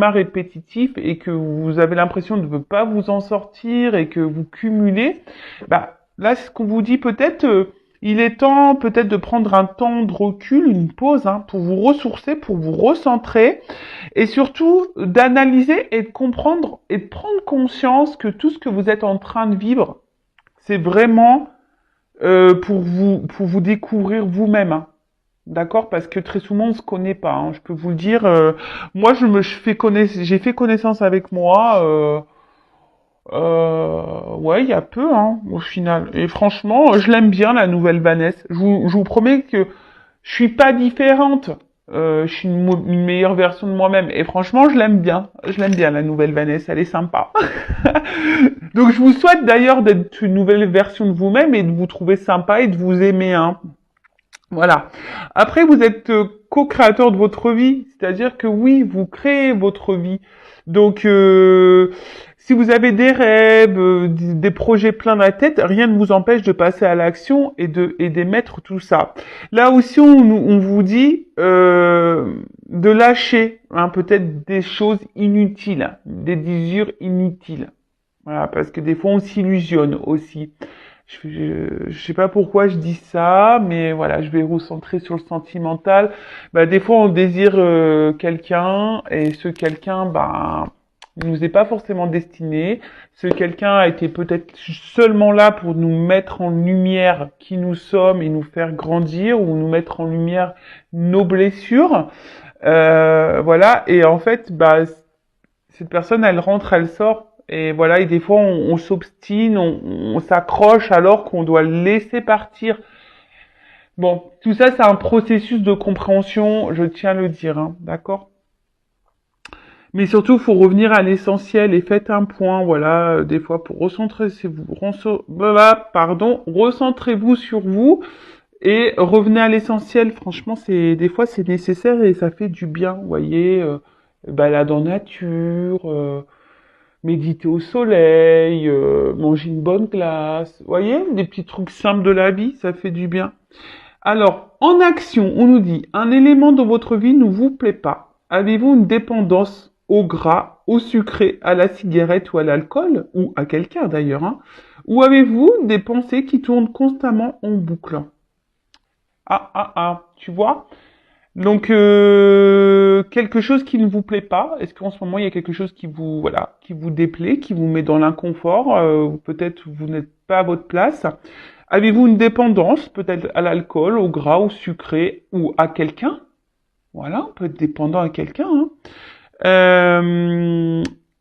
répétitif et que vous avez l'impression de ne pas vous en sortir et que vous cumulez, bah là, ce qu'on vous dit peut-être, il est temps peut-être de prendre un temps de recul, une pause, hein, pour vous ressourcer, pour vous recentrer et surtout d'analyser et de comprendre et de prendre conscience que tout ce que vous êtes en train de vivre, c'est vraiment pour vous découvrir vous-même. Hein. D'accord, parce que très souvent on se connaît pas. Hein, je peux vous le dire. Moi, j'ai fait connaissance avec moi. Ouais, il y a peu, hein, au final. Et franchement, je l'aime bien la nouvelle Vanessa. Je vous promets que je suis pas différente. Je suis une meilleure version de moi-même. Et franchement, je l'aime bien. Je l'aime bien la nouvelle Vanessa. Elle est sympa. Donc, je vous souhaite d'ailleurs d'être une nouvelle version de vous-même et de vous trouver sympa et de vous aimer. Hein. Voilà. Après, vous êtes co-créateur de votre vie, c'est-à-dire que oui, vous créez votre vie. Donc, si vous avez des rêves, des projets plein la tête, rien ne vous empêche de passer à l'action et d'émettre tout ça. Là aussi, on vous dit de lâcher hein, peut-être des choses inutiles, des désirs inutiles. Voilà, parce que des fois, on s'illusionne aussi. Je sais pas pourquoi je dis ça, mais voilà, je vais recentrer sur le sentimental. Bah, des fois, on désire quelqu'un et ce quelqu'un, bah, ne nous est pas forcément destiné. Ce quelqu'un a été peut-être seulement là pour nous mettre en lumière qui nous sommes et nous faire grandir ou nous mettre en lumière nos blessures. Voilà, et en fait, bah, cette personne, elle rentre, elle sort. Et voilà, et des fois, on s'obstine, on s'accroche alors qu'on doit le laisser partir. Bon, tout ça, c'est un processus de compréhension, je tiens à le dire, hein, d'accord? Mais surtout, il faut revenir à l'essentiel et faites un point, voilà, des fois pour recentrez-vous sur vous et revenez à l'essentiel. Franchement, des fois, c'est nécessaire et ça fait du bien, vous voyez, balade en nature, méditer au soleil, manger une bonne glace, vous voyez, des petits trucs simples de la vie, ça fait du bien. Alors, en action, on nous dit, un élément de votre vie ne vous plaît pas. Avez-vous une dépendance au gras, au sucré, à la cigarette ou à l'alcool, ou à quelqu'un d'ailleurs, hein, ou avez-vous des pensées qui tournent constamment en boucle? Tu vois? Donc quelque chose qui ne vous plaît pas, est-ce qu'en ce moment il y a quelque chose qui vous voilà, qui vous déplaît, qui vous met dans l'inconfort, ou peut-être vous n'êtes pas à votre place. Avez-vous une dépendance peut-être à l'alcool, au gras, au sucré ou à quelqu'un? Voilà, on peut être dépendant à quelqu'un. Hein.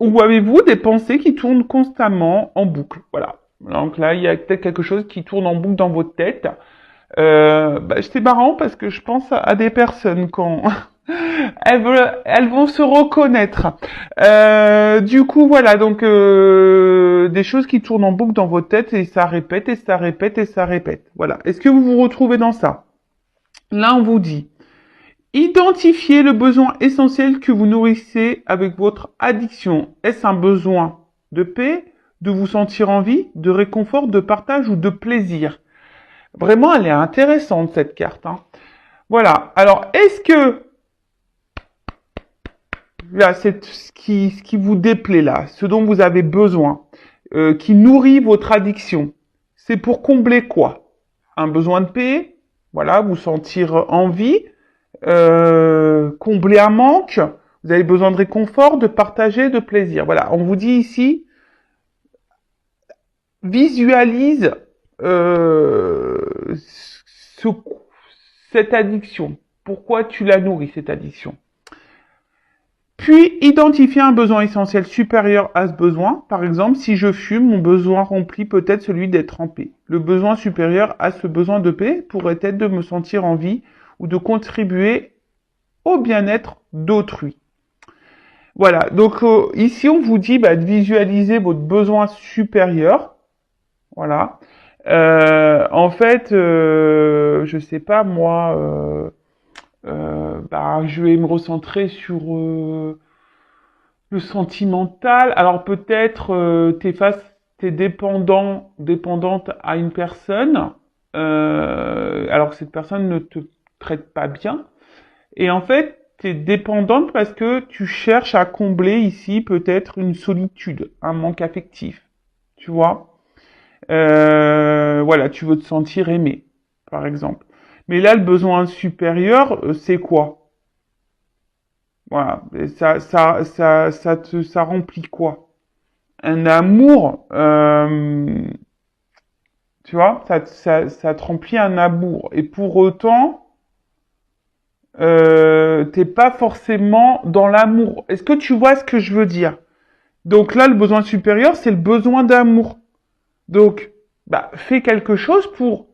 Ou avez-vous des pensées qui tournent constamment en boucle? Voilà. Donc là, il y a peut-être quelque chose qui tourne en boucle dans votre tête. Bah, c'est marrant parce que je pense à des personnes quand elles vont se reconnaître. Du coup, voilà, donc des choses qui tournent en boucle dans votre tête et ça répète et ça répète et ça répète. Voilà. Est-ce que vous vous retrouvez dans ça? Là, on vous dit identifiez le besoin essentiel que vous nourrissez avec votre addiction. Est-ce un besoin de paix, de vous sentir en vie, de réconfort, de partage ou de plaisir? Vraiment, elle est intéressante cette carte. Hein. Voilà. Alors, est-ce que là, c'est ce qui vous déplaît là, ce dont vous avez besoin, qui nourrit votre addiction, c'est pour combler quoi? Un besoin de paix, voilà, vous sentir en vie, combler un manque, vous avez besoin de réconfort, de partager, de plaisir. Voilà, on vous dit ici, visualise ce, cette addiction. Pourquoi tu la nourris, cette addiction? Puis, identifier un besoin essentiel supérieur à ce besoin. Par exemple, si je fume, mon besoin remplit peut-être celui d'être en paix. Le besoin supérieur à ce besoin de paix pourrait être de me sentir en vie ou de contribuer au bien-être d'autrui. Voilà, donc ici on vous dit de visualiser votre besoin supérieur. Voilà. En fait, je sais pas moi, je vais me recentrer sur le sentimental. Alors peut-être t'es dépendante à une personne, alors que cette personne ne te traite pas bien. Et en fait, tu es dépendante parce que tu cherches à combler ici peut-être une solitude, un manque affectif, tu vois. Voilà, tu veux te sentir aimé, par exemple. Mais là, le besoin supérieur, c'est quoi? Voilà, et ça remplit quoi? Un amour, tu vois, ça te remplit un amour. Et pour autant, t'es pas forcément dans l'amour. Est-ce que tu vois ce que je veux dire? Donc là, le besoin supérieur, c'est le besoin d'amour. Donc, bah, fais quelque chose pour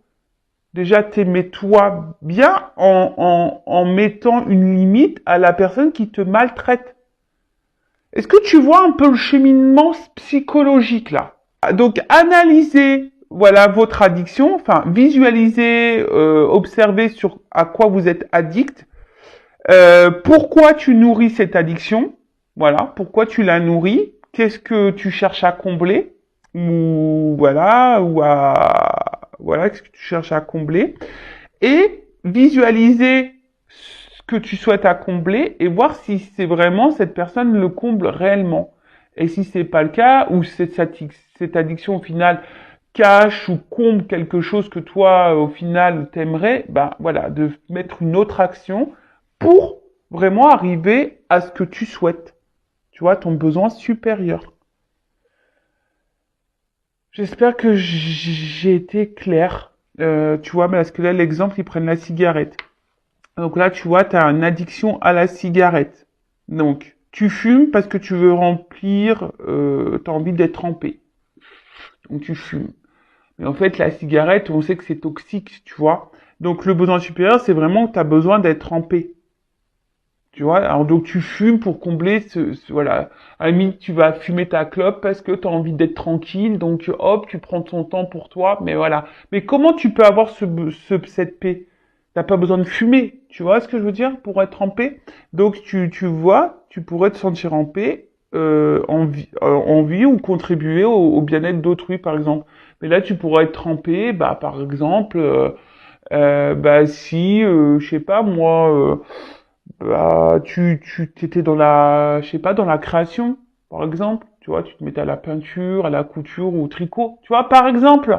déjà t'aimer toi bien en mettant une limite à la personne qui te maltraite. Est-ce que tu vois un peu le cheminement psychologique là? Donc, analysez voilà votre addiction, enfin visualisez, observez sur à quoi vous êtes addict. Pourquoi tu nourris cette addiction? Voilà, pourquoi tu la nourris? Qu'est-ce que tu cherches à combler? Ou voilà, ou à voilà, qu'est-ce que tu cherches à combler? Et visualiser ce que tu souhaites à combler et voir si c'est vraiment cette personne le comble réellement. Et si c'est pas le cas, ou cette addiction au final cache ou comble quelque chose que toi au final t'aimerais, bah voilà, de mettre une autre action pour vraiment arriver à ce que tu souhaites. Tu vois, ton besoin supérieur. J'espère que j'ai été clair. Tu vois, parce que là, l'exemple, ils prennent la cigarette. Donc là, tu vois, tu as une addiction à la cigarette. Donc, tu fumes parce que tu veux remplir, tu as envie d'être trempé. Donc, tu fumes. Mais en fait, la cigarette, on sait que c'est toxique, tu vois. Donc, le besoin supérieur, c'est vraiment que tu as besoin d'être trempé. Tu vois, alors donc tu fumes pour combler voilà. À la limite, tu vas fumer ta clope parce que tu as envie d'être tranquille, donc hop, tu prends ton temps pour toi, mais voilà. Mais comment tu peux avoir cette paix? T'as pas besoin de fumer, tu vois ce que je veux dire, pour être en paix. Donc tu vois, tu pourrais te sentir en paix, en vie ou contribuer au bien-être d'autrui, par exemple. Mais là, tu pourrais être en paix, bah par exemple, bah si, je sais pas moi. Bah, tu t'étais dans la, je sais pas, dans la création, par exemple. Tu vois, tu te mettais à la peinture, à la couture ou au tricot. Tu vois, par exemple.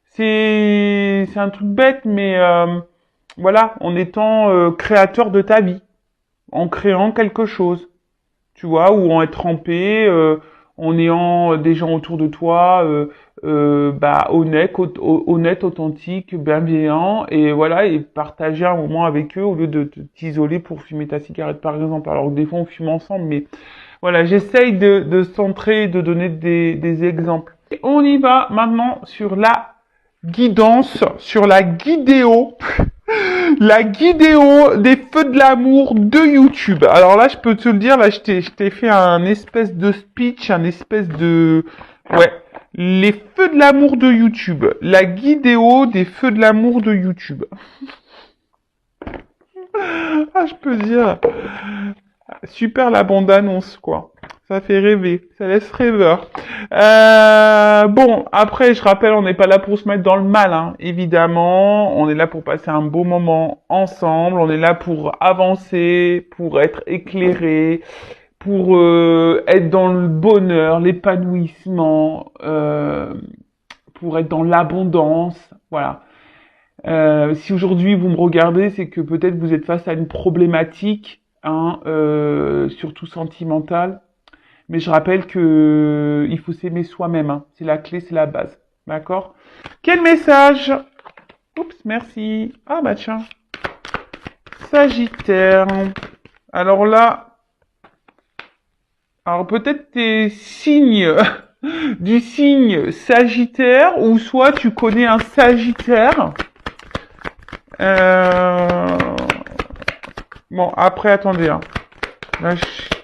C'est un truc bête, mais voilà, en étant créateur de ta vie, en créant quelque chose, tu vois, ou en être en paix, en ayant des gens autour de toi, bah, honnêtes, authentiques, bienveillants, et voilà, et partager un moment avec eux au lieu de t'isoler pour fumer ta cigarette, par exemple. Alors que des fois, on fume ensemble, mais voilà, j'essaye de centrer, de donner des exemples. Et on y va maintenant sur la guidance, sur la guidéo. La guidéo des feux de l'amour de YouTube. Alors là, je peux te le dire, là, je t'ai fait un espèce de speech, un espèce de... Ouais. Les feux de l'amour de YouTube. La guidéo des feux de l'amour de YouTube. Ah, je peux dire. Super la bande-annonce, quoi. Ça fait rêver, ça laisse rêveur. Bon, après, je rappelle, on n'est pas là pour se mettre dans le mal, hein, évidemment. On est là pour passer un beau moment ensemble. On est là pour avancer, pour être éclairé, pour être dans le bonheur, l'épanouissement, pour être dans l'abondance. Voilà. Si aujourd'hui vous me regardez, c'est que peut-être vous êtes face à une problématique, hein, surtout sentimentale. Mais je rappelle que il faut s'aimer soi-même, hein. C'est la clé, c'est la base. D'accord? Quel message? Oups, merci. Ah bah tiens. Sagittaire. Alors là, alors peut-être tes signes du signe Sagittaire, ou soit tu connais un Sagittaire. Bon, après, attendez, hein. Là, je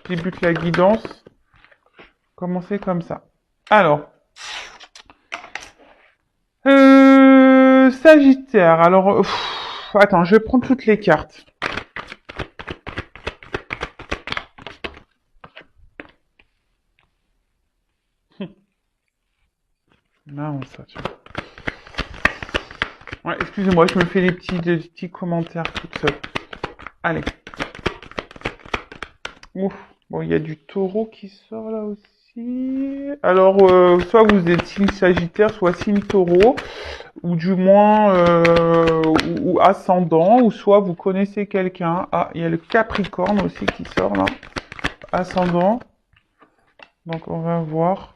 débute la guidance. Commencer comme ça. Alors, Sagittaire. Alors, attends, je vais prendre toutes les cartes. Non, ça, tu vois. Ouais, excusez-moi, je me fais des petits commentaires toute seule. Allez. Ouf. Bon, il y a du taureau qui sort là aussi. Alors, soit vous êtes signe Sagittaire, soit signe taureau, ou du moins, ou ascendant, ou soit vous connaissez quelqu'un. Ah, il y a le Capricorne aussi qui sort là. Ascendant. Donc, on va voir.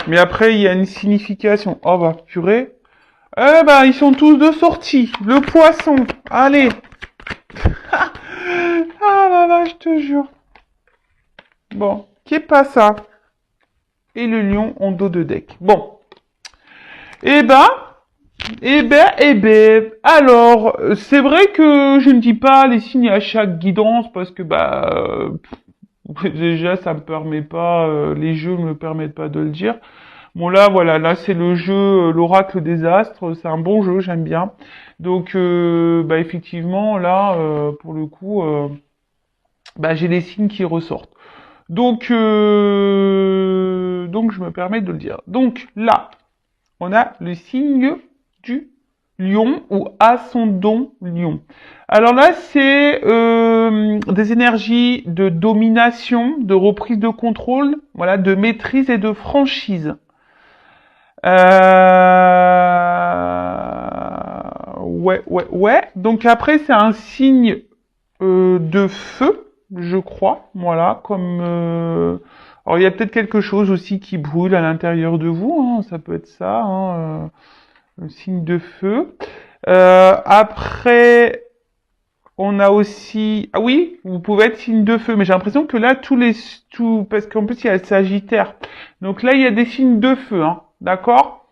Mais après, il y a une signification. Oh bah, purée. Eh ben, ils sont tous de sortie. Le poisson. Allez. Ah là là, je te jure. Bon, qu'est pas ça? Et le lion en dos de deck. Bon. Eh ben, alors, c'est vrai que je ne dis pas les signes à chaque guidance parce que, déjà, ça me permet pas, les jeux me permettent pas de le dire. Bon là, voilà, là c'est le jeu, l'oracle des astres, c'est un bon jeu, j'aime bien. Donc, effectivement, là, pour le coup, j'ai les signes qui ressortent. Donc je me permets de le dire. Donc là, on a le signe du lion ou ascendant lion. Alors là, c'est des énergies de domination, de reprise de contrôle, voilà, de maîtrise et de franchise. Ouais. Donc après, c'est un signe de feu, je crois. Voilà, comme... Alors, il y a peut-être quelque chose aussi qui brûle à l'intérieur de vous. Hein, ça peut être ça, hein, un signe de feu. Après, on a aussi... Ah oui, vous pouvez être signe de feu. Mais j'ai l'impression que là, parce qu'en plus, il y a le Sagittaire. Donc là, il y a des signes de feu. Hein, d'accord.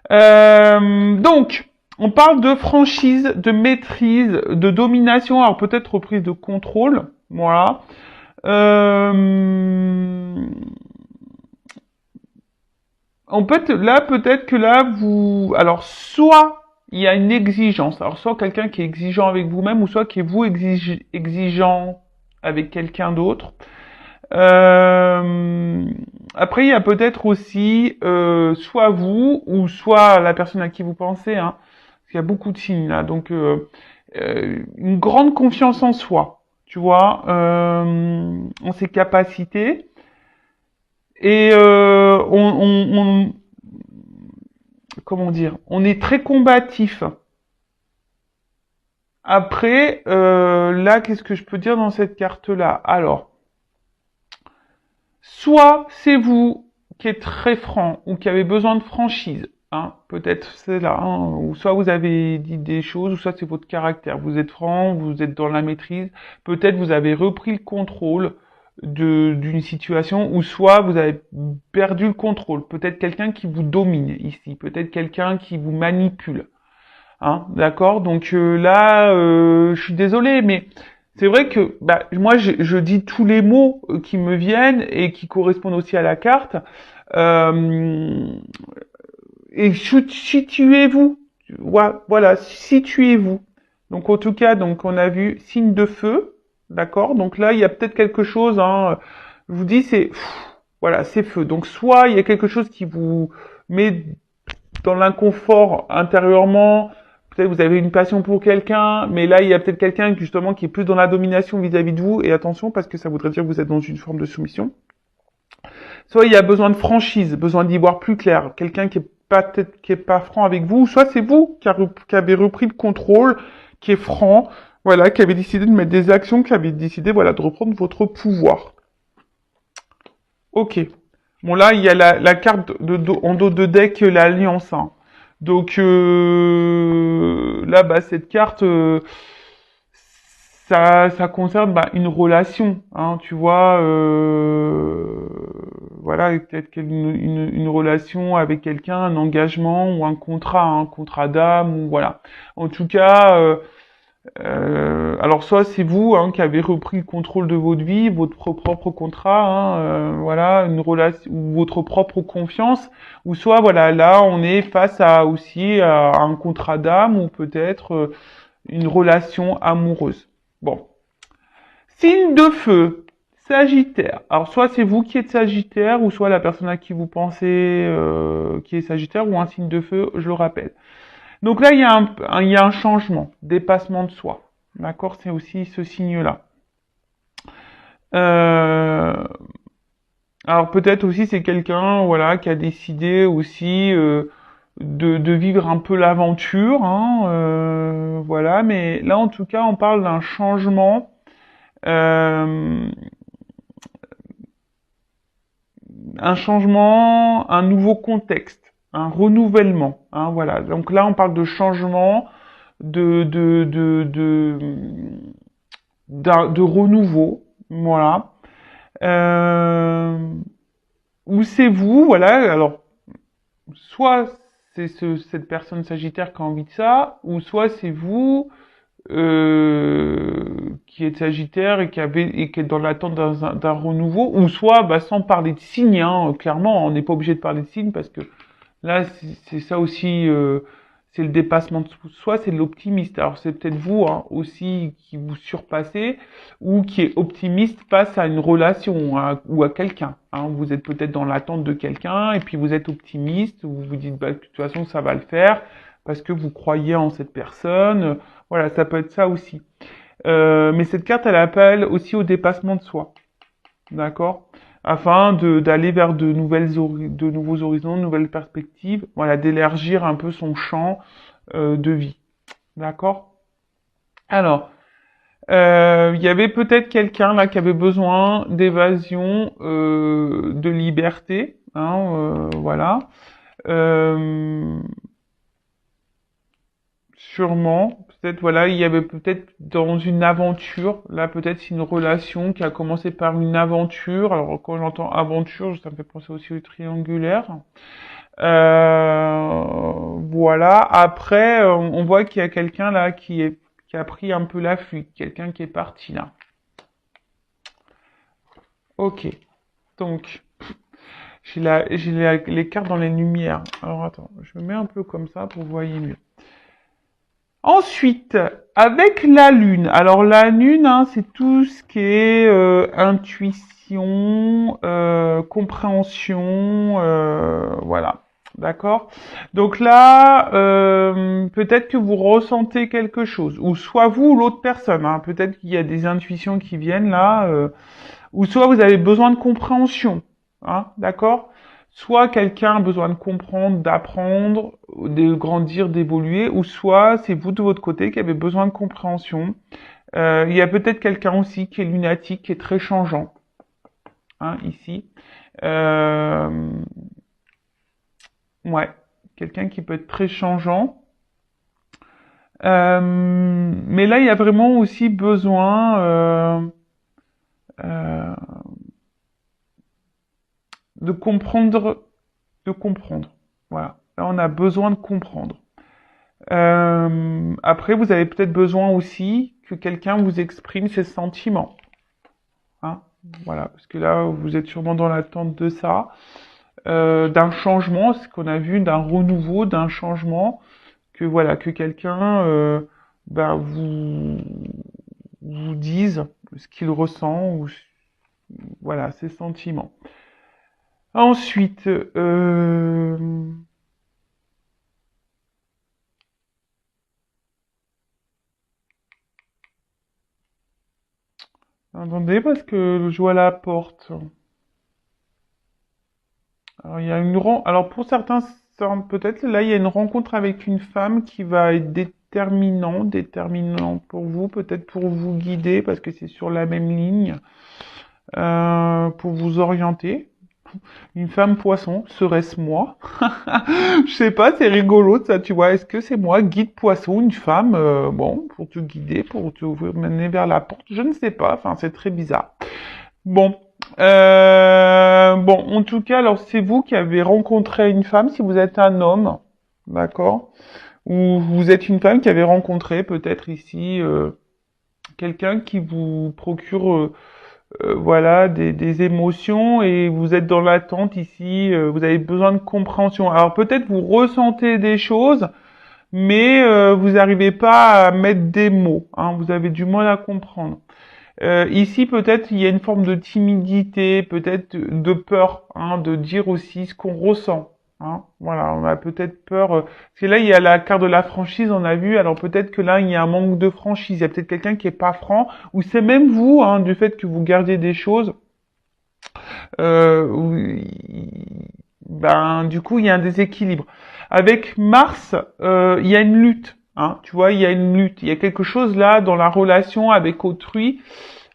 Donc, on parle de franchise, de maîtrise, de domination, alors peut-être reprise de contrôle, voilà. Peut-être que là, alors soit il y a une exigence, alors soit quelqu'un qui est exigeant avec vous-même, ou soit qui est vous exigeant avec quelqu'un d'autre. Après, il y a peut-être aussi soit vous ou soit la personne à qui vous pensez, hein, parce qu'il y a beaucoup de signes là. Donc, une grande confiance en soi, tu vois, en ses capacités. Et comment dire, on est très combatif. Après, là, qu'est-ce que je peux dire dans cette carte-là? Alors, soit c'est vous qui êtes très franc ou qui avez besoin de franchise, hein, peut-être c'est là, hein, ou soit vous avez dit des choses, ou soit c'est votre caractère. Vous êtes franc, vous êtes dans la maîtrise, peut-être vous avez repris le contrôle d'une situation, ou soit vous avez perdu le contrôle. Peut-être quelqu'un qui vous domine ici, peut-être quelqu'un qui vous manipule. Hein, d'accord? Donc là, je suis désolé, mais c'est vrai que moi, je dis tous les mots qui me viennent et qui correspondent aussi à la carte. Euh, et situez-vous. Voilà, situez-vous. Donc en tout cas, donc on a vu signe de feu, d'accord? Donc là, il y a peut-être quelque chose. Hein, je vous dis, voilà, c'est feu. Donc soit il y a quelque chose qui vous met dans l'inconfort intérieurement. Peut-être vous avez une passion pour quelqu'un, mais là, il y a peut-être quelqu'un justement qui est plus dans la domination vis-à-vis de vous. Et attention, parce que ça voudrait dire que vous êtes dans une forme de soumission. Soit il y a besoin de franchise, besoin d'y voir plus clair. Quelqu'un qui est pas franc avec vous. Soit c'est vous qui avez repris le contrôle, qui est franc, voilà, qui avez décidé de mettre des actions, qui avez décidé, voilà, de reprendre votre pouvoir. Ok. Bon là, il y a la carte en dos de deck, l'alliance. Hein. Donc là, cette carte, ça concerne une relation, hein, tu vois, voilà, peut-être une relation avec quelqu'un, un engagement ou un contrat d'âme, ou voilà. En tout cas, alors soit c'est vous qui avez repris le contrôle de votre vie, votre propre contrat, hein, voilà, une relation ou votre propre confiance, ou soit voilà, là on est face à aussi à un contrat d'âme ou peut-être une relation amoureuse. Bon, signe de feu, Sagittaire. Alors soit c'est vous qui êtes Sagittaire, ou soit la personne à qui vous pensez qui est Sagittaire, ou un signe de feu, je le rappelle. Donc là, il y a un changement, dépassement de soi. D'accord, c'est aussi ce signe-là. Euh, alors peut-être aussi c'est quelqu'un, voilà, qui a décidé aussi de vivre un peu l'aventure, hein, voilà. Mais là, en tout cas, on parle d'un changement, euh, un nouveau contexte, un renouvellement, hein, voilà. Donc là, on parle de changement, de de de de de renouveau, voilà. Euh, Ou c'est vous, voilà. Alors soit c'est cette personne Sagittaire qui a envie de ça, ou soit c'est vous qui êtes Sagittaire et qui est dans l'attente d'un renouveau, ou soit bah, sans parler de signes, hein, clairement, on n'est pas obligé de parler de signes parce que là c'est ça aussi, c'est le dépassement de soi, c'est de l'optimiste. Alors c'est peut-être vous hein, aussi qui vous surpassez ou qui est optimiste face à une relation hein, ou à quelqu'un. Hein. Vous êtes peut-être dans l'attente de quelqu'un et puis vous êtes optimiste, vous vous dites bah, de toute façon ça va le faire parce que vous croyez en cette personne. Voilà, ça peut être ça aussi. Mais cette carte, elle appelle aussi au dépassement de soi. D'accord? Afin d'aller vers de nouveaux horizons, de nouvelles perspectives, voilà, d'élargir un peu son champ de vie. D'accord? Alors, il y avait peut-être quelqu'un là qui avait besoin d'évasion, de liberté, hein, voilà. Euh, Sûrement, peut-être voilà, il y avait peut-être dans une aventure, là peut-être c'est une relation qui a commencé par une aventure. Alors quand j'entends aventure, ça me fait penser aussi au triangulaire. Voilà. Après, on voit qu'il y a quelqu'un là qui a pris un peu la fuite, quelqu'un qui est parti là. Ok. Donc les cartes dans les lumières. Alors attends, je me mets un peu comme ça pour voir mieux. Ensuite, avec la lune. Alors la lune, hein, c'est tout ce qui est intuition, compréhension, voilà. D'accord? Donc là, peut-être que vous ressentez quelque chose, ou soit vous ou l'autre personne. Hein, peut-être qu'il y a des intuitions qui viennent là, ou soit vous avez besoin de compréhension. Hein, d'accord? Soit quelqu'un a besoin de comprendre, d'apprendre, de grandir, d'évoluer, ou soit c'est vous de votre côté qui avez besoin de compréhension. Il y a peut-être quelqu'un aussi qui est lunatique, qui est très changeant, hein, ici. Euh, ouais, quelqu'un qui peut être très changeant. Mais là, il y a vraiment aussi besoin euh, de comprendre, de comprendre. Voilà. Là, on a besoin de comprendre. Après, vous avez peut-être besoin aussi que quelqu'un vous exprime ses sentiments. Hein, voilà, parce que là, vous êtes sûrement dans l'attente de ça, d'un changement, ce qu'on a vu, d'un renouveau, d'un changement, que voilà, que quelqu'un ben, vous dise ce qu'il ressent ou voilà ses sentiments. Ensuite, attendez parce que je vois la porte. Alors, il y a alors pour certains, peut-être là, il y a une rencontre avec une femme qui va être déterminant pour vous, peut-être pour vous guider, parce que c'est sur la même ligne, pour vous orienter. Une femme poisson, serait-ce moi? Je sais pas, c'est rigolo ça, tu vois. Est-ce que c'est moi, guide poisson, une femme, bon, pour te guider, pour te mener vers la porte? Je ne sais pas. Enfin, c'est très bizarre. Bon, bon, en tout cas, alors c'est vous qui avez rencontré une femme, si vous êtes un homme, d'accord, ou vous êtes une femme qui avait rencontré peut-être ici quelqu'un qui vous procure, voilà, des émotions et vous êtes dans l'attente ici, vous avez besoin de compréhension. Alors peut-être vous ressentez des choses, mais vous n'arrivez pas à mettre des mots, hein, vous avez du mal à comprendre. Ici, peut-être, il y a une forme de timidité, peut-être de peur, hein, de dire aussi ce qu'on ressent. Hein. Voilà, on a peut-être peur. Parce que là, il y a la carte de la franchise, on a vu. Alors peut-être que là, il y a un manque de franchise. Il y a peut-être quelqu'un qui est pas franc, ou c'est même vous, hein, du fait que vous gardez des choses. Ben, du coup, il y a un déséquilibre. Avec Mars, il y a une lutte. Hein, tu vois, il y a une lutte. Il y a quelque chose là dans la relation avec autrui.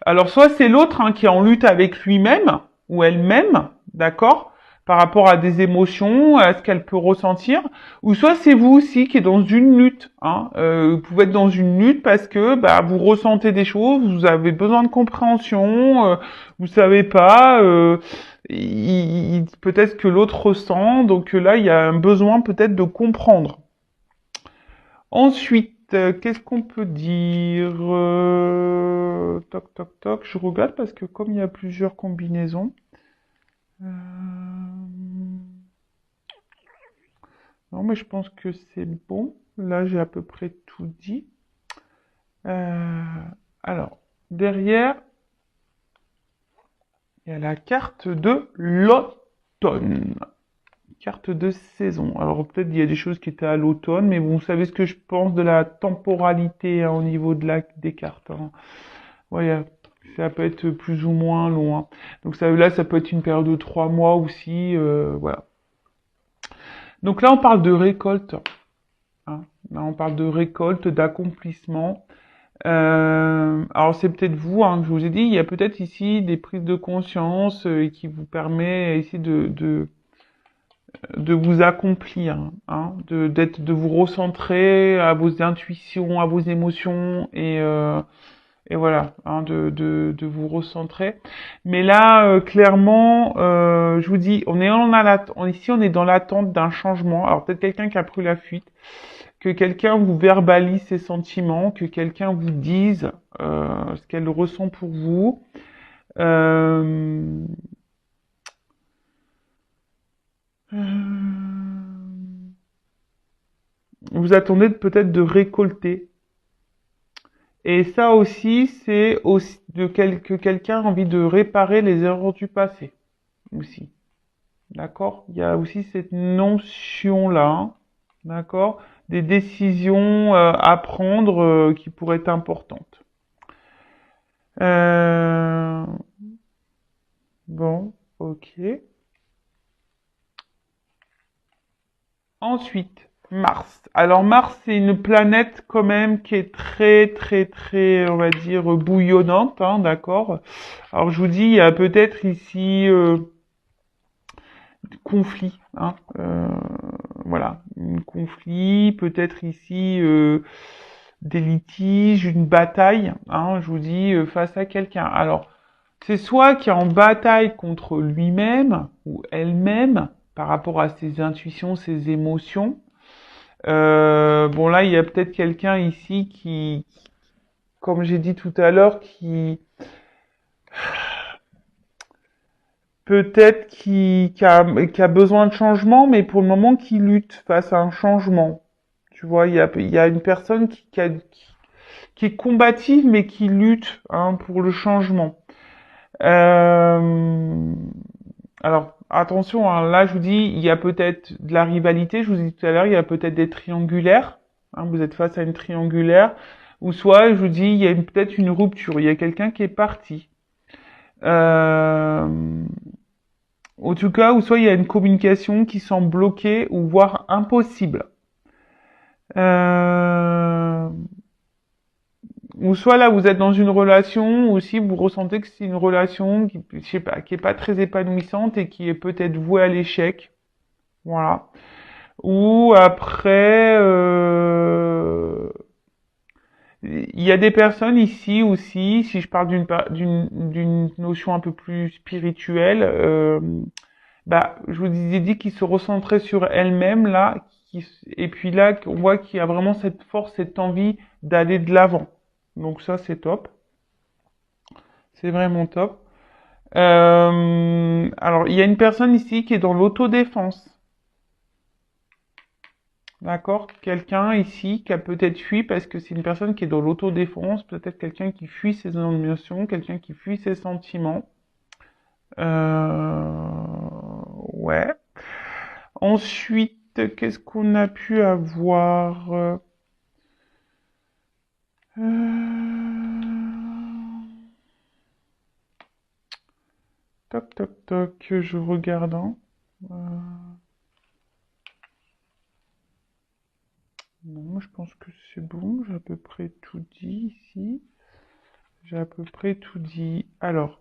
Alors, soit c'est l'autre hein, qui est en lutte avec lui-même ou elle-même, d'accord, par rapport à des émotions, à ce qu'elle peut ressentir, ou soit c'est vous aussi qui est dans une lutte. Hein. Vous pouvez être dans une lutte parce que bah, vous ressentez des choses, vous avez besoin de compréhension, vous savez pas, peut-être que l'autre ressent, donc là il y a un besoin peut-être de comprendre. Ensuite, qu'est-ce qu'on peut dire toc, toc, toc. Je regarde parce que comme il y a plusieurs combinaisons. euh, Non, mais je pense que c'est bon. Là, j'ai à peu près tout dit. Euh, Alors, derrière, il y a la carte de l'automne. Carte de saison. Alors peut-être il y a des choses qui étaient à l'automne, mais bon, vous savez ce que je pense de la temporalité hein, au niveau de des cartes. Hein. Ouais, ça peut être plus ou moins long. Hein. Donc ça, là, ça peut être une période de 3 mois aussi. Voilà. Donc là, on parle de récolte. Hein. Là, on parle de récolte, d'accomplissement. Alors c'est peut-être vous, hein, que je vous ai dit, il y a peut-être ici des prises de conscience qui vous permet ici de vous accomplir, hein, de vous recentrer à vos intuitions, à vos émotions et voilà, hein, de vous recentrer. Mais là, clairement, je vous dis, ici on est dans l'attente d'un changement. Alors peut-être quelqu'un qui a pris la fuite, que quelqu'un vous verbalise ses sentiments, que quelqu'un vous dise ce qu'elle ressent pour vous. Euh, Vous attendez peut-être de récolter. Et ça aussi, c'est aussi que quelqu'un a envie de réparer les erreurs du passé. Aussi. D'accord? Il y a aussi cette notion-là. Hein, d'accord? Des décisions à prendre qui pourraient être importantes. Euh, bon, ok. Ensuite, Mars. Alors Mars, c'est une planète quand même qui est très, très, très, on va dire, bouillonnante, hein, d'accord? Alors je vous dis, il y a peut-être ici conflit, hein, voilà, un conflit, peut-être ici des litiges, une bataille, hein, je vous dis, face à quelqu'un. Alors, c'est soit qui est en bataille contre lui-même ou elle-même par rapport à ses intuitions, ses émotions. Bon là, il y a peut-être quelqu'un ici qui, comme j'ai dit tout à l'heure, qui peut-être qui a besoin de changement, mais pour le moment qui lutte face à un changement. Tu vois, il y a une personne qui est combative, mais qui lutte hein, pour le changement. Euh, alors, attention, hein, là je vous dis, il y a peut-être de la rivalité, je vous ai dit tout à l'heure, il y a peut-être des triangulaires, hein, vous êtes face à une triangulaire, ou soit, je vous dis, il y a peut-être une rupture, il y a quelqu'un qui est parti. Euh, En tout cas, ou soit il y a une communication qui semble bloquée ou voire impossible. Euh, ou soit là vous êtes dans une relation ou si vous ressentez que c'est une relation qui, je sais pas, qui est pas très épanouissante et qui est peut-être vouée à l'échec. Voilà. Ou après, il y a des personnes ici aussi, si je parle d'une notion un peu plus spirituelle, bah, je vous ai dit qu'ils se recentraient sur elles-mêmes là, et puis là, on voit qu'il y a vraiment cette force, cette envie d'aller de l'avant. Donc ça, c'est top. C'est vraiment top. Alors, il y a une personne ici qui est dans l'autodéfense. D'accord? Quelqu'un ici qui a peut-être fui parce que c'est une personne qui est dans l'autodéfense, peut-être quelqu'un qui fuit ses émotions, quelqu'un qui fuit ses sentiments. Ouais. Ensuite, qu'est-ce qu'on a pu avoir? Toc, toc, toc, je regarde. Hein. Non, je pense que c'est bon. J'ai à peu près tout dit ici. J'ai à peu près tout dit. Alors.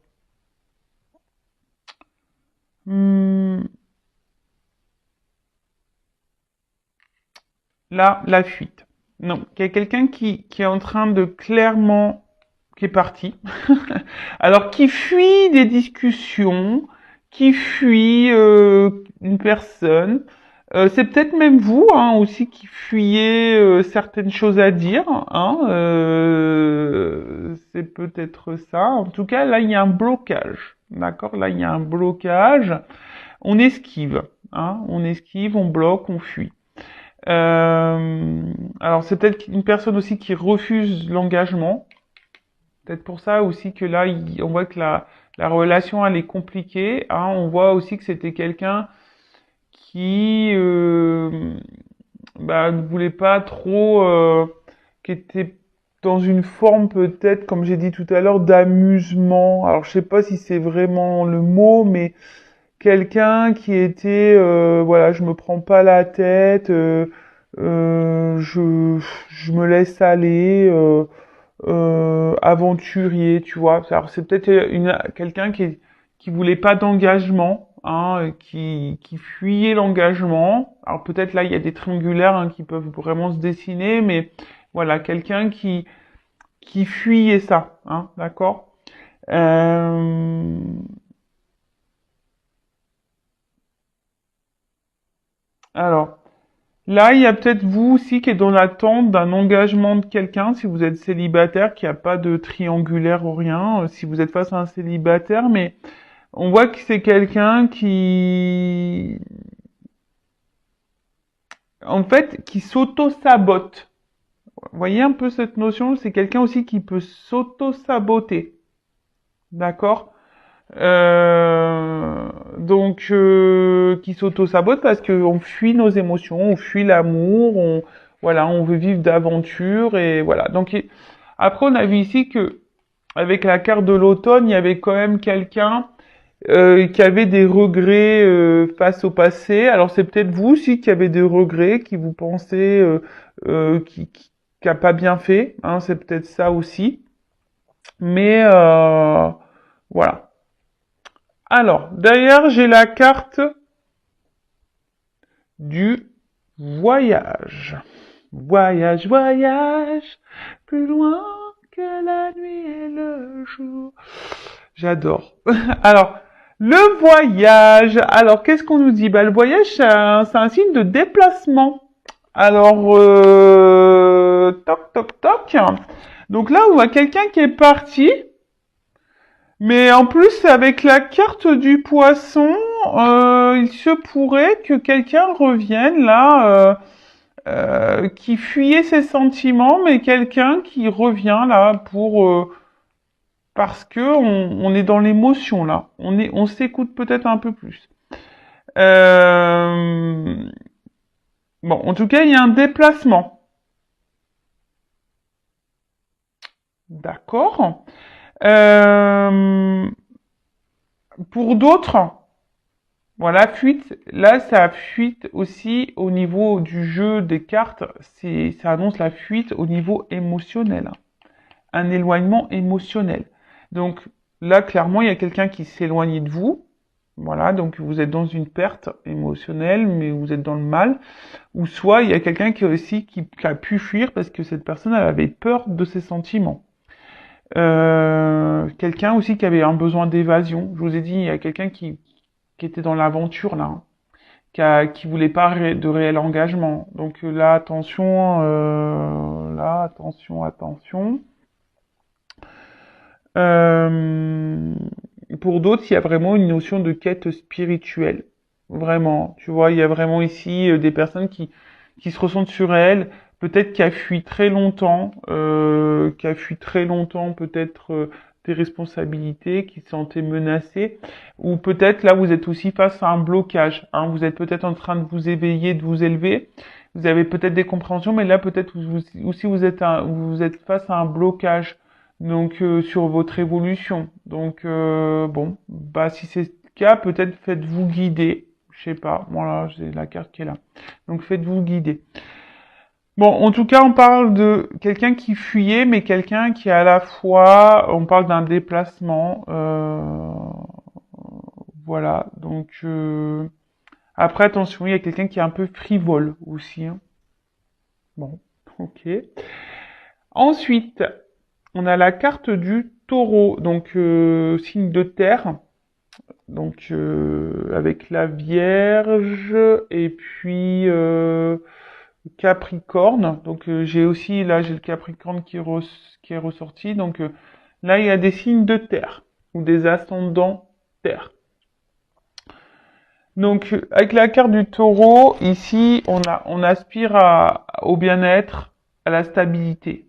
Là, la fuite. Non, il y a quelqu'un qui est en train de clairement, qui est parti. Alors, qui fuit des discussions, qui fuit une personne. C'est peut-être même vous hein, aussi qui fuyez certaines choses à dire. Hein, c'est peut-être ça. En tout cas, là, il y a un blocage. D'accord? Là, il y a un blocage. On esquive. Hein, on esquive, on bloque, on fuit. Alors c'est peut-être une personne aussi qui refuse l'engagement. Peut-être pour ça aussi que là, on voit que la relation, elle est compliquée. Hein. On voit aussi que c'était quelqu'un qui ne voulait pas trop, qui était dans une forme peut-être, comme j'ai dit tout à l'heure, d'amusement. Alors je sais pas si c'est vraiment le mot, mais quelqu'un qui était, voilà, je me prends pas la tête, je me laisse aller. Aventurier, tu vois. Alors c'est peut-être quelqu'un qui voulait pas d'engagement, hein, qui fuyait l'engagement. Alors peut-être là il y a des triangulaires hein, qui peuvent vraiment se dessiner, mais voilà quelqu'un qui fuyait ça, hein, d'accord. Alors. Là, il y a peut-être vous aussi qui êtes dans l'attente d'un engagement de quelqu'un, si vous êtes célibataire, qui a pas de triangulaire ou rien, si vous êtes face à un célibataire, mais on voit que c'est quelqu'un en fait, qui s'auto-sabote. Vous voyez un peu cette notion? C'est quelqu'un aussi qui peut s'auto-saboter. D'accord? Qui s'auto-sabote parce qu'on fuit nos émotions, on fuit l'amour, voilà, on veut vivre d'aventure et voilà. Donc après on a vu ici que avec la carte de l'automne, il y avait quand même quelqu'un qui avait des regrets face au passé. Alors c'est peut-être vous aussi qui avez des regrets, qui vous pensez qui a pas bien fait, hein, c'est peut-être ça aussi. Mais voilà. Alors, derrière, j'ai la carte du voyage. Voyage, voyage, plus loin que la nuit et le jour. J'adore. Alors, le voyage. Alors, qu'est-ce qu'on nous dit? Bah, le voyage, c'est un signe de déplacement. Alors, toc, toc, toc. Donc là, on voit quelqu'un qui est parti. Mais en plus, avec la carte du poisson, il se pourrait que quelqu'un revienne là, qui fuyait ses sentiments, mais quelqu'un qui revient là pour parce que on est dans l'émotion là, on s'écoute peut-être un peu plus. Bon, en tout cas, il y a un déplacement. D'accord. Pour d'autres. Voilà, fuite, là, ça fuite aussi au niveau du jeu des cartes, ça annonce la fuite au niveau émotionnel, hein. Un éloignement émotionnel. Donc là, clairement, il y a quelqu'un qui s'éloigne de vous, voilà, donc vous êtes dans une perte émotionnelle, mais vous êtes dans le mal, ou soit il y a quelqu'un qui aussi qui a pu fuir parce que cette personne elle avait peur de ses sentiments. Quelqu'un aussi qui avait un besoin d'évasion. Je vous ai dit, il y a quelqu'un qui était dans l'aventure là, hein, qui voulait pas de réel engagement. Donc là, attention, attention. Euh, pour d'autres, il y a vraiment une notion de quête spirituelle. Vraiment, tu vois, il y a vraiment ici des personnes qui se ressentent sur elles, peut-être qui a fui très longtemps, peut-être des responsabilités, qui se sentaient menacés, ou peut-être là vous êtes aussi face à un blocage, hein, vous êtes peut-être en train de vous éveiller, de vous élever, vous avez peut-être des compréhensions, mais là peut-être aussi vous êtes face à un blocage, donc sur votre évolution. Donc bon, bah si c'est le cas, peut-être faites-vous guider, je sais pas, voilà, j'ai la carte qui est là, donc faites-vous guider. Bon, en tout cas, on parle de quelqu'un qui fuyait, mais quelqu'un qui à la fois, on parle d'un déplacement, voilà. Donc après, attention, il y a quelqu'un qui est un peu frivole aussi, hein. Bon, ok. Ensuite, on a la carte du taureau, donc signe de terre, donc avec la Vierge et puis Capricorne. Donc j'ai aussi là j'ai le Capricorne qui est ressorti. Donc là il y a des signes de terre ou des ascendants terre. Donc avec la carte du Taureau ici on aspire au bien-être, à la stabilité,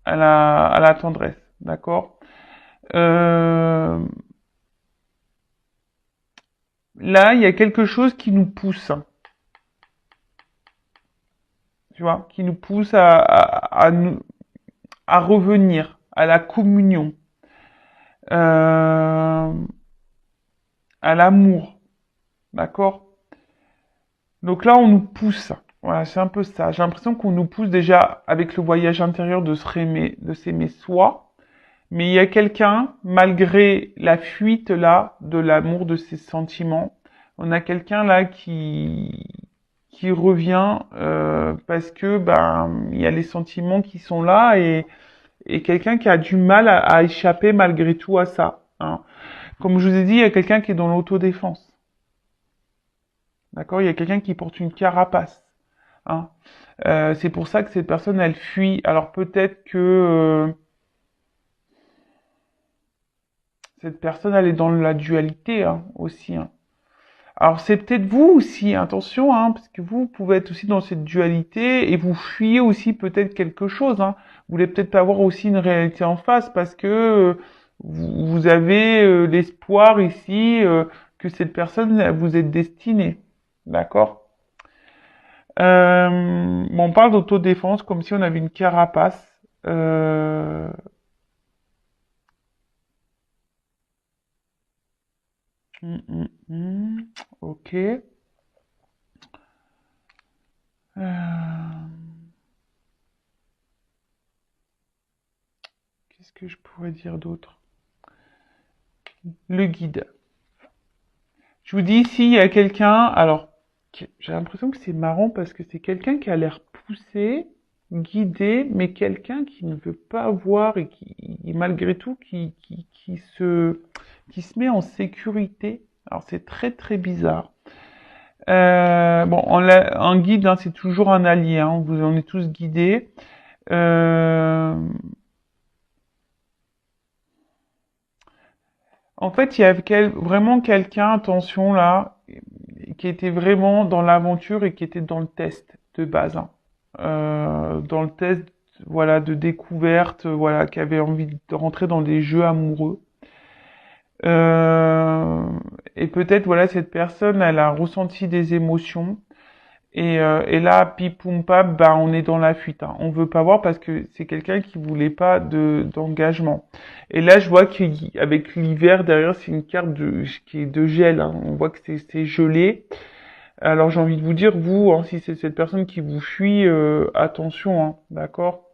à la tendresse, d'accord. Euh, Là il y a quelque chose qui nous pousse, tu vois, qui nous pousse à revenir à la communion, euh, à l'amour, d'accord? Donc là, on nous pousse. Voilà, c'est un peu ça. J'ai l'impression qu'on nous pousse déjà avec le voyage intérieur de s'aimer soi. Mais il y a quelqu'un, malgré la fuite là de l'amour, de ses sentiments, on a quelqu'un là qui revient parce que ben il y a les sentiments qui sont là et quelqu'un qui a du mal à échapper malgré tout à ça, hein. Comme je vous ai dit, il y a quelqu'un qui est dans l'autodéfense. D'accord? Il y a quelqu'un qui porte une carapace, hein. C'est pour ça que cette personne, elle fuit. Alors peut-être que cette personne, elle est dans la dualité, hein, aussi, hein. Alors c'est peut-être vous aussi, attention, hein, parce que vous pouvez être aussi dans cette dualité et vous fuyez aussi peut-être quelque chose, hein. Vous voulez peut-être avoir aussi une réalité en face parce que vous avez l'espoir ici que cette personne vous est destinée. D'accord? Bon, on parle d'autodéfense comme si on avait une carapace. Ok. Qu'est-ce que je pourrais dire d'autre? Le guide. Je vous dis ici, il y a quelqu'un. Alors, j'ai l'impression que c'est marrant parce que c'est quelqu'un qui a l'air poussé, guidé, mais quelqu'un qui ne veut pas voir et malgré tout, qui se met en sécurité. Alors, c'est très très bizarre. Bon, un guide, hein, c'est toujours un allié, hein, vous en êtes tous guidés. Euh, En fait, il y a vraiment quelqu'un, attention là, qui était vraiment dans l'aventure et qui était dans le test de base, hein. Dans le test, voilà, de découverte, voilà, qui avait envie de rentrer dans des jeux amoureux. Euh, et peut-être, voilà, cette personne, elle a ressenti des émotions. Et là, pipoum pap, bah, on est dans la fuite, hein. On veut pas voir parce que c'est quelqu'un qui voulait pas d'engagement. Et là, je vois qu'avec l'hiver derrière, c'est une carte qui est de gel, hein. On voit que c'est gelé. Alors j'ai envie de vous dire, vous, hein, si c'est cette personne qui vous fuit, attention, hein, d'accord?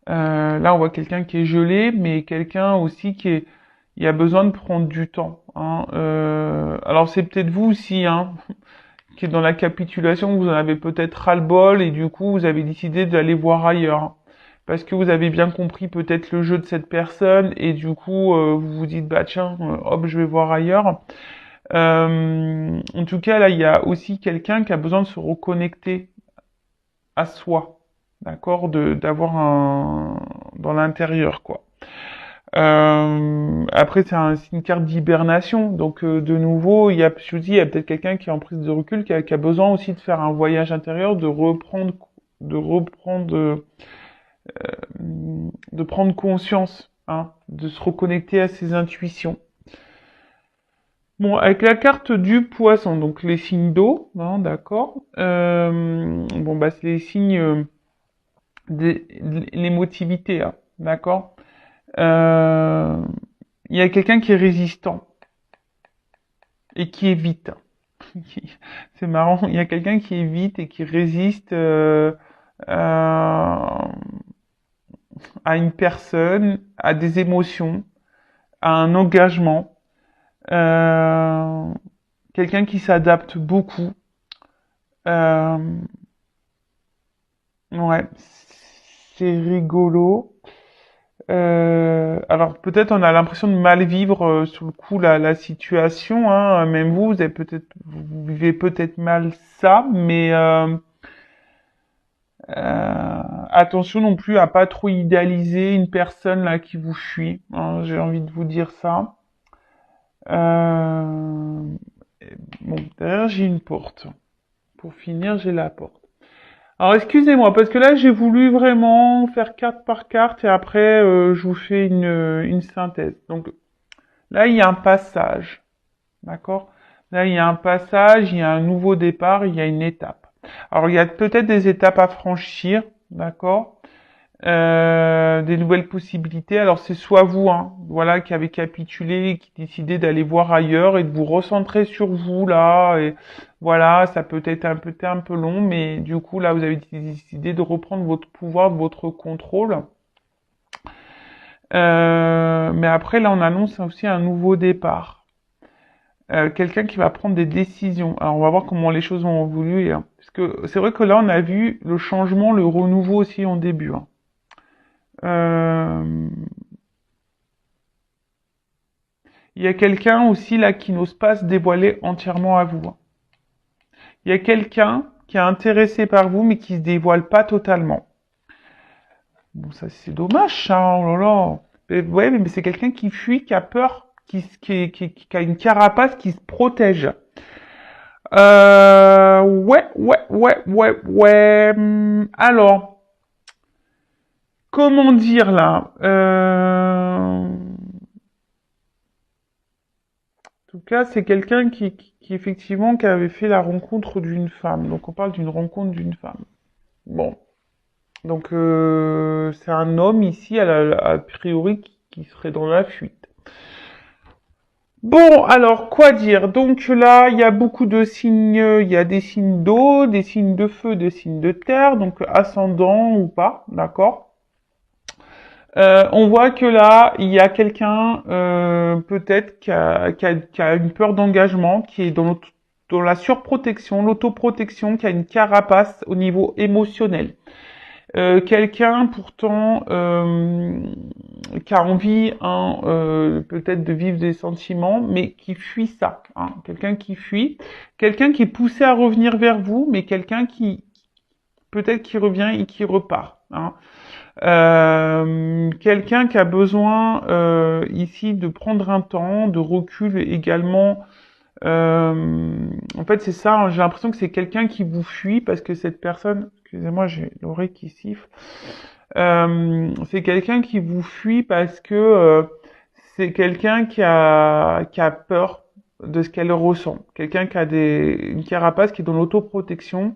Là, on voit quelqu'un qui est gelé, mais quelqu'un aussi il a besoin de prendre du temps, hein. Alors c'est peut-être vous aussi, hein, qui est dans la capitulation, vous en avez peut-être ras-le-bol et du coup vous avez décidé d'aller voir ailleurs, hein. Parce que vous avez bien compris peut-être le jeu de cette personne et du coup vous vous dites bah tiens hop je vais voir ailleurs. En tout cas là il y a aussi quelqu'un qui a besoin de se reconnecter à soi, d'accord, d'avoir un dans l'intérieur quoi. Après, c'est une carte d'hibernation. Donc, de nouveau, je vous dis, il y a peut-être quelqu'un qui est en prise de recul, qui a besoin aussi de faire un voyage intérieur, de reprendre, de prendre conscience hein, de se reconnecter à ses intuitions. Bon, avec la carte du poisson, donc les signes d'eau, hein, d'accord. Bon, bah, c'est les signes l'émotivité, hein, d'accord. Euh, Il y a quelqu'un qui est résistant et qui évite. C'est marrant, il y a quelqu'un qui évite et qui résiste à une personne, à des émotions, à un engagement. Euh, Quelqu'un qui s'adapte beaucoup. Euh, ouais, c'est rigolo. Alors peut-être on a l'impression de mal vivre sur le coup la situation, hein. Même vous, vous vivez peut-être mal ça, mais attention non plus à pas trop idéaliser une personne là qui vous fuit, hein. J'ai envie de vous dire ça. Euh, bon, derrière j'ai une porte. Pour finir, j'ai la porte. Alors excusez-moi, parce que là j'ai voulu vraiment faire carte par carte et après je vous fais une synthèse. Donc là il y a un passage, d'accord? Là il y a un passage, il y a un nouveau départ, il y a une étape. Alors il y a peut-être des étapes à franchir, d'accord? Des nouvelles possibilités. Alors c'est soit vous, hein, voilà, qui avez capitulé, qui décidez d'aller voir ailleurs et de vous recentrer sur vous là. Et voilà, ça peut être un peu long, mais du coup là vous avez décidé de reprendre votre pouvoir, de votre contrôle. Mais après là on annonce aussi un nouveau départ. Quelqu'un qui va prendre des décisions. Alors on va voir comment les choses vont évoluer, hein. Parce que c'est vrai que là on a vu le changement, le renouveau aussi en début, hein. Euh, Il y a quelqu'un aussi là qui n'ose pas se dévoiler entièrement à vous, hein. Il y a quelqu'un qui est intéressé par vous mais qui se dévoile pas totalement. Bon, ça c'est dommage, ça, oh là là. Ouais, mais c'est quelqu'un qui fuit, qui a peur, qui a une carapace, qui se protège. Ouais. Alors, comment dire là En tout cas, c'est quelqu'un qui effectivement qui avait fait la rencontre d'une femme. Donc on parle d'une rencontre d'une femme. Bon, donc c'est un homme ici a priori qui serait dans la fuite. Bon, alors quoi dire? Donc là, il y a beaucoup de signes, il y a des signes d'eau, des signes de feu, des signes de terre, donc ascendant ou pas, d'accord? On voit que là, il y a quelqu'un peut-être qui a une peur d'engagement, qui est dans la surprotection, l'autoprotection, qui a une carapace au niveau émotionnel. Quelqu'un pourtant qui a envie hein, peut-être de vivre des sentiments, mais qui fuit ça. Hein. Quelqu'un qui fuit, quelqu'un qui est poussé à revenir vers vous, mais quelqu'un qui peut-être qui revient et qui repart. Hein. Quelqu'un qui a besoin ici de prendre un temps, de recul également. En fait, c'est ça. Hein, j'ai l'impression que c'est quelqu'un qui vous fuit parce que cette personne, excusez-moi, j'ai l'oreille qui siffle. C'est quelqu'un qui vous fuit parce que c'est quelqu'un qui a peur de ce qu'elle ressent. Quelqu'un qui a une carapace qui est dans l'autoprotection.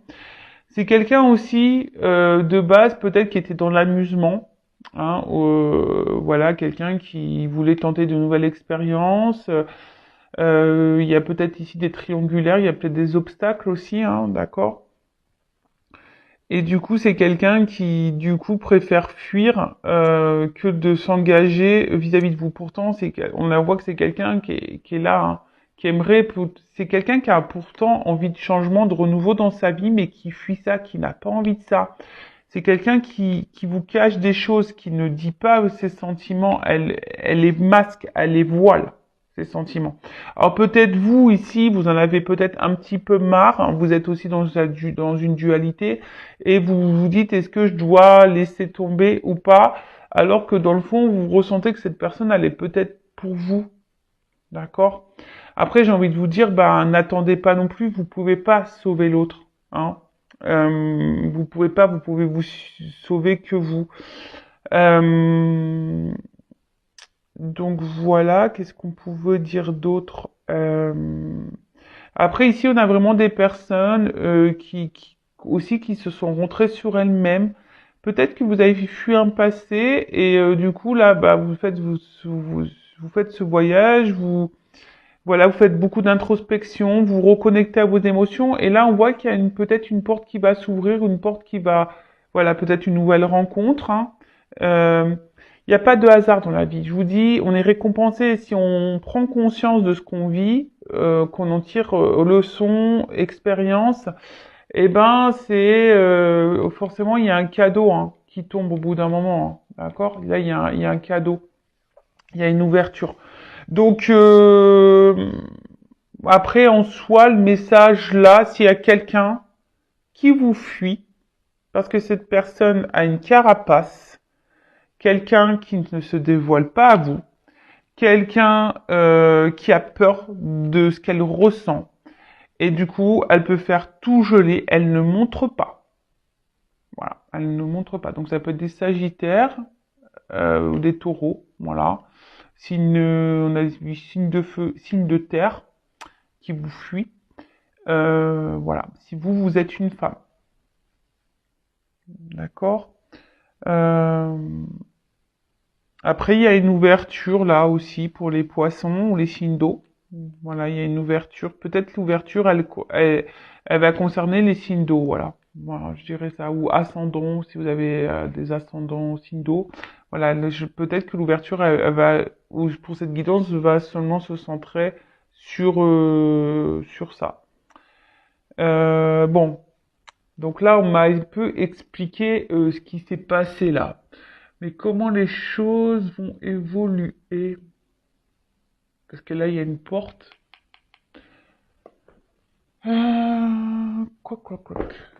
C'est quelqu'un aussi de base peut-être qui était dans l'amusement, hein, voilà, quelqu'un qui voulait tenter de nouvelles expériences. Il y a peut-être ici des triangulaires, il y a peut-être des obstacles aussi, hein, d'accord. Et du coup, c'est quelqu'un qui, du coup, préfère fuir que de s'engager vis-à-vis de vous. Pourtant, on la voit que c'est quelqu'un qui est là, hein, qui aimerait. C'est quelqu'un qui a pourtant envie de changement, de renouveau dans sa vie, mais qui fuit ça, qui n'a pas envie de ça. C'est quelqu'un qui vous cache des choses, qui ne dit pas ses sentiments. Elle les masque, elle les voile ces sentiments. Alors peut-être vous ici, vous en avez peut-être un petit peu marre, hein, vous êtes aussi dans une dualité et vous vous dites est-ce que je dois laisser tomber ou pas, alors que dans le fond vous ressentez que cette personne elle est peut-être pour vous, d'accord? Après j'ai envie de vous dire bah n'attendez pas non plus, vous pouvez pas sauver l'autre, hein. Vous pouvez vous sauver que vous. Euh, Donc voilà, qu'est-ce qu'on pouvait dire d'autre? Après, ici, on a vraiment des personnes aussi qui se sont rentrées sur elles-mêmes. Peut-être que vous avez fui un passé et du coup là, bah, vous faites ce voyage, voilà, vous faites beaucoup d'introspection, vous vous reconnectez à vos émotions et là, on voit qu'il y a peut-être une porte qui va s'ouvrir, une porte qui va, voilà, peut-être une nouvelle rencontre. Hein. Euh, il n'y a pas de hasard dans la vie. Je vous dis, on est récompensé si on prend conscience de ce qu'on vit, qu'on en tire leçons, expériences. Eh ben, c'est forcément il y a un cadeau hein, qui tombe au bout d'un moment, hein, d'accord? Là, il y a un cadeau, il y a une ouverture. Donc après, en soi, le message là, s'il y a quelqu'un qui vous fuit parce que cette personne a une carapace, quelqu'un qui ne se dévoile pas à vous, quelqu'un qui a peur de ce qu'elle ressent, et du coup, elle peut faire tout geler, elle ne montre pas. Voilà, elle ne montre pas. Donc ça peut être des sagittaires ou des taureaux, voilà. Signe, on a vu signe de feu, signe de terre qui vous fuit. Voilà, si vous êtes une femme. D'accord. euh, Après, il y a une ouverture là aussi pour les poissons ou les signes d'eau. Voilà, il y a une ouverture. Peut-être l'ouverture, elle va concerner les signes d'eau, voilà. Voilà, je dirais ça. Ou ascendant, si vous avez des ascendants signes d'eau. Voilà, peut-être que l'ouverture, elle va, ou pour cette guidance, va seulement se centrer sur ça. Bon, donc là, on m'a un peu expliqué ce qui s'est passé là. Mais comment les choses vont évoluer? Parce que là, il y a une porte. Quoi.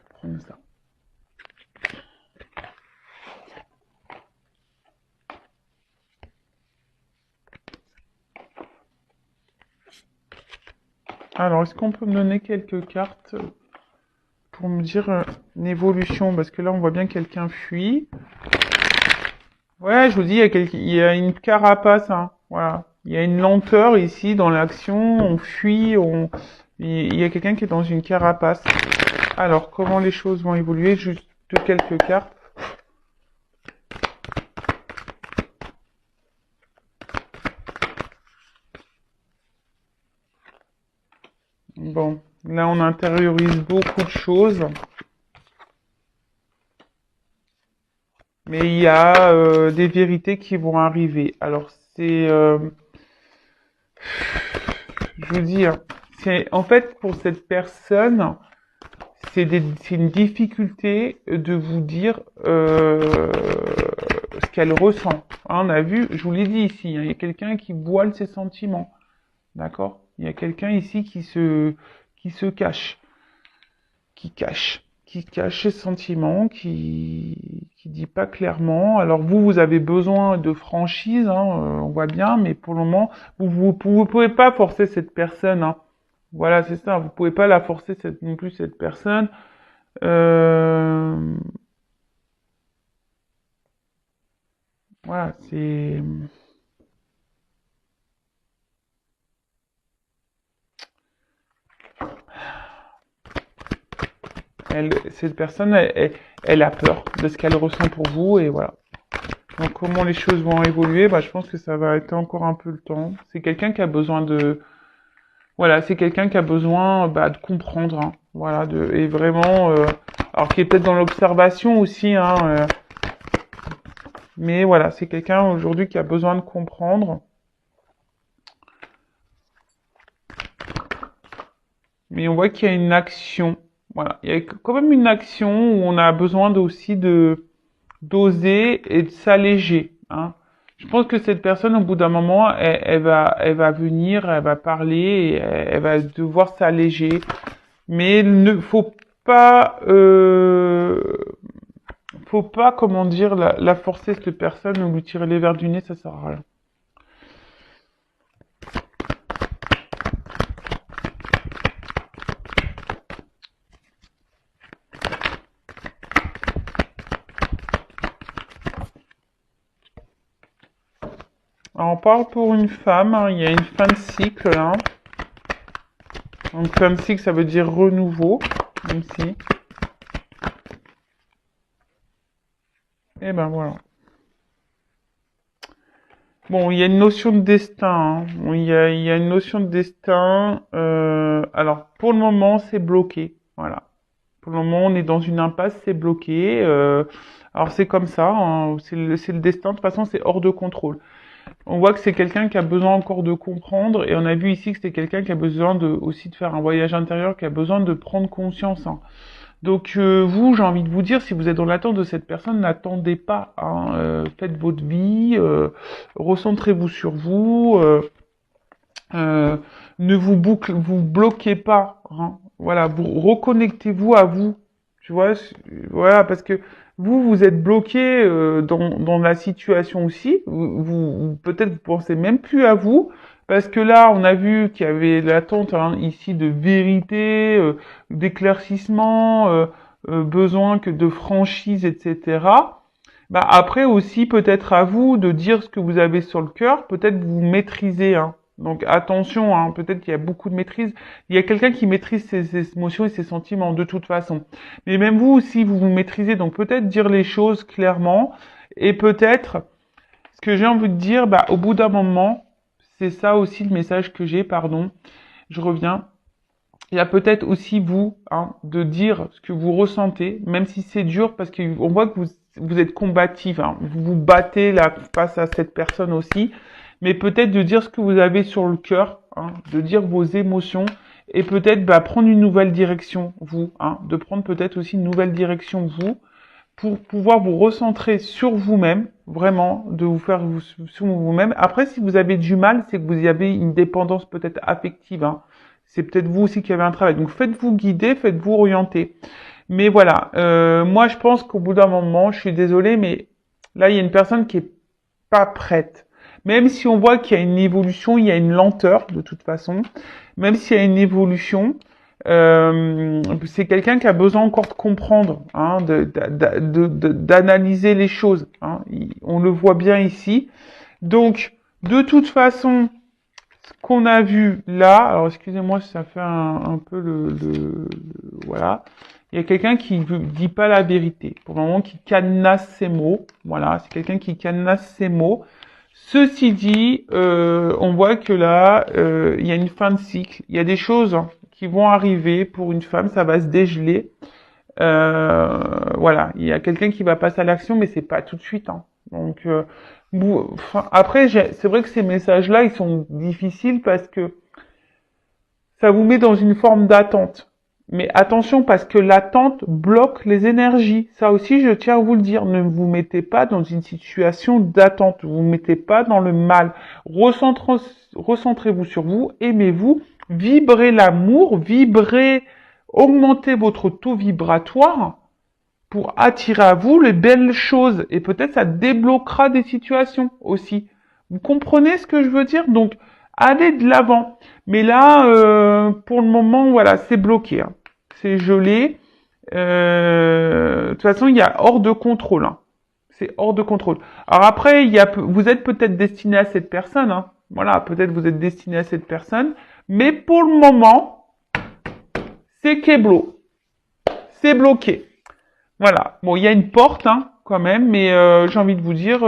Prenez ça. Alors, est-ce qu'on peut me donner quelques cartes pour me dire une évolution? Parce que là, on voit bien quelqu'un fuit. Ouais, je vous dis, il y a une carapace, hein. Voilà. Il y a une lenteur ici dans l'action. On fuit, il y a quelqu'un qui est dans une carapace. Alors, comment les choses vont évoluer? Juste quelques cartes. Bon, là, on intériorise beaucoup de choses. Mais il y a des vérités qui vont arriver. Alors, je vous dis, hein, en fait, pour cette personne, c'est une difficulté de vous dire ce qu'elle ressent. Hein, on a vu, je vous l'ai dit ici, hein, il y a quelqu'un qui voile ses sentiments, d'accord? Il y a quelqu'un ici qui se cache, qui cache ses sentiments, qui dit pas clairement. Alors vous avez besoin de franchise, hein, on voit bien, mais pour le moment, vous pouvez pas forcer cette personne, hein. Voilà, c'est ça. Vous pouvez pas la forcer non plus cette personne. Euh, voilà, c'est. Cette personne, elle a peur de ce qu'elle ressent pour vous et voilà. Donc comment les choses vont évoluer, bah, je pense que ça va être encore un peu le temps. C'est quelqu'un qui a besoin voilà, c'est quelqu'un qui a besoin bah, de comprendre, hein. Voilà, et vraiment, alors qui est peut-être dans l'observation aussi, hein, mais voilà, c'est quelqu'un aujourd'hui qui a besoin de comprendre. Mais on voit qu'il y a une action. Voilà, il y a quand même une action où on a besoin aussi de d'oser et de s'alléger. Hein. Je pense que cette personne, au bout d'un moment, elle va venir, elle va parler, et elle va devoir s'alléger. Mais il ne faut pas, comment dire, la forcer cette personne ou lui tirer les verres du nez, ça sert à rien. Alors, on parle pour une femme, hein, il y a une fin de cycle là. Donc fin de cycle, ça veut dire renouveau, même si. Et ben voilà. Bon, il y a une notion de destin. Hein. Bon, il y a une notion de destin. Alors, pour le moment, c'est bloqué. Voilà. Pour le moment, on est dans une impasse, c'est bloqué. Alors, c'est comme ça. Hein. C'est le destin. De toute façon, c'est hors de contrôle. On voit que c'est quelqu'un qui a besoin encore de comprendre. Et on a vu ici que c'est quelqu'un qui a besoin aussi de faire un voyage intérieur, qui a besoin de prendre conscience. Hein. Donc vous, j'ai envie de vous dire, si vous êtes dans l'attente de cette personne, n'attendez pas. Hein, faites votre vie, recentrez-vous sur vous, ne vous bloquez pas. Hein, voilà, vous reconnectez-vous à vous. Tu vois, voilà, parce que vous êtes bloqué dans la situation aussi. Peut-être vous pensez même plus à vous. Parce que là, on a vu qu'il y avait l'attente ici de vérité, d'éclaircissement, besoin que de franchise, etc. Bah après aussi, peut-être à vous de dire ce que vous avez sur le cœur. Peut-être vous maîtrisez. Hein. Donc attention, hein, peut-être qu'il y a beaucoup de maîtrise. Il y a quelqu'un qui maîtrise ses émotions et ses sentiments de toute façon. Mais même vous aussi, vous vous maîtrisez. Donc peut-être dire les choses clairement. Et peut-être, ce que j'ai envie de dire, bah au bout d'un moment, c'est ça aussi le message que j'ai, pardon, je reviens. Il y a peut-être aussi vous, hein, de dire ce que vous ressentez, même si c'est dur, parce qu'on voit que vous êtes combatif, hein, vous vous battez là face à cette personne aussi, mais peut-être de dire ce que vous avez sur le cœur, hein, de dire vos émotions, et peut-être prendre une nouvelle direction, vous, hein, de prendre peut-être aussi une nouvelle direction, vous, pour pouvoir vous recentrer sur vous-même, vraiment, de vous faire sur vous-même. Après, si vous avez du mal, c'est que vous y avez une dépendance peut-être affective. Hein. C'est peut-être vous aussi qui avez un travail. Donc faites-vous guider, faites-vous orienter. Mais voilà, moi je pense qu'au bout d'un moment, je suis désolée, mais là il y a une personne qui est pas prête. Même si on voit qu'il y a une évolution, il y a une lenteur de toute façon. Même s'il y a une évolution, c'est quelqu'un qui a besoin encore de comprendre, hein, d'analyser les choses. Hein. On le voit bien ici. Donc, de toute façon, ce qu'on a vu là, alors excusez-moi si ça fait un peu voilà. Il y a quelqu'un qui ne dit pas la vérité. Pour le moment, qui cadenasse ses mots. Voilà, c'est quelqu'un qui cadenasse ses mots. Ceci dit, on voit que là, il y a une fin de cycle. Il y a des choses qui vont arriver pour une femme, ça va se dégeler. Voilà, il y a quelqu'un qui va passer à l'action, mais c'est pas tout de suite. Hein. Donc, après, c'est vrai que ces messages-là, ils sont difficiles parce que ça vous met dans une forme d'attente. Mais attention, parce que l'attente bloque les énergies. Ça aussi, je tiens à vous le dire. Ne vous mettez pas dans une situation d'attente. Vous ne mettez pas dans le mal. Recentrez-vous sur vous. Aimez-vous. Vibrez l'amour. Vibrez, augmentez votre taux vibratoire pour attirer à vous les belles choses. Et peut-être ça débloquera des situations aussi. Vous comprenez ce que je veux dire? Donc, allez de l'avant. Mais là, pour le moment, voilà, c'est bloqué. Hein. C'est gelé. De toute façon, il y a hors de contrôle. Hein. C'est hors de contrôle. Alors après, vous êtes peut-être destiné à cette personne. Hein. Voilà, peut-être vous êtes destiné à cette personne. Mais pour le moment, c'est keblo. C'est bloqué. Voilà. Bon, il y a une porte, hein, quand même, mais j'ai envie de vous dire,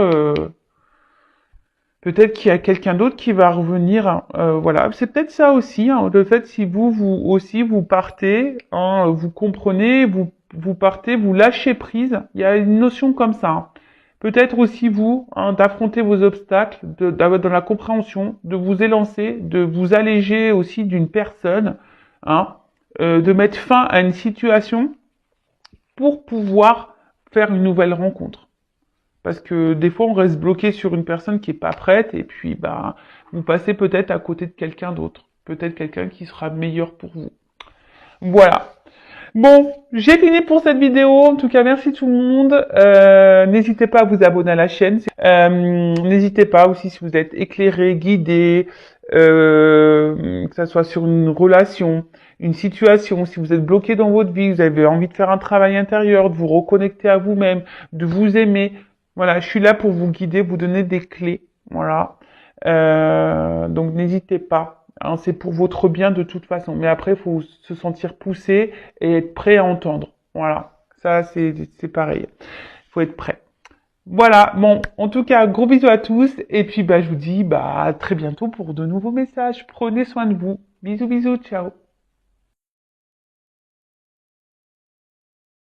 peut-être qu'il y a quelqu'un d'autre qui va revenir. Hein, voilà, c'est peut-être ça aussi. Hein, le fait si vous aussi vous partez, hein, vous comprenez, vous partez, vous lâchez prise. Il y a une notion comme ça. Hein. Peut-être aussi vous, hein, d'affronter vos obstacles, d'avoir dans la compréhension, de vous élancer, de vous alléger aussi d'une personne, hein, de mettre fin à une situation pour pouvoir faire une nouvelle rencontre. Parce que des fois, on reste bloqué sur une personne qui est pas prête et puis vous passez peut-être à côté de quelqu'un d'autre. Peut-être quelqu'un qui sera meilleur pour vous. Voilà. Bon, j'ai fini pour cette vidéo. En tout cas, merci tout le monde. N'hésitez pas à vous abonner à la chaîne. N'hésitez pas aussi si vous êtes éclairé, guidé, que ça soit sur une relation, une situation, si vous êtes bloqué dans votre vie, vous avez envie de faire un travail intérieur, de vous reconnecter à vous-même, de vous aimer. Voilà, je suis là pour vous guider, vous donner des clés. Voilà. Donc n'hésitez pas. Hein, c'est pour votre bien de toute façon. Mais après, il faut se sentir poussé et être prêt à entendre. Voilà. Ça, c'est pareil. Il faut être prêt. Voilà. Bon, en tout cas, gros bisous à tous. Et puis, bah, je vous dis, bah, à très bientôt pour de nouveaux messages. Prenez soin de vous. Bisous, bisous. Ciao.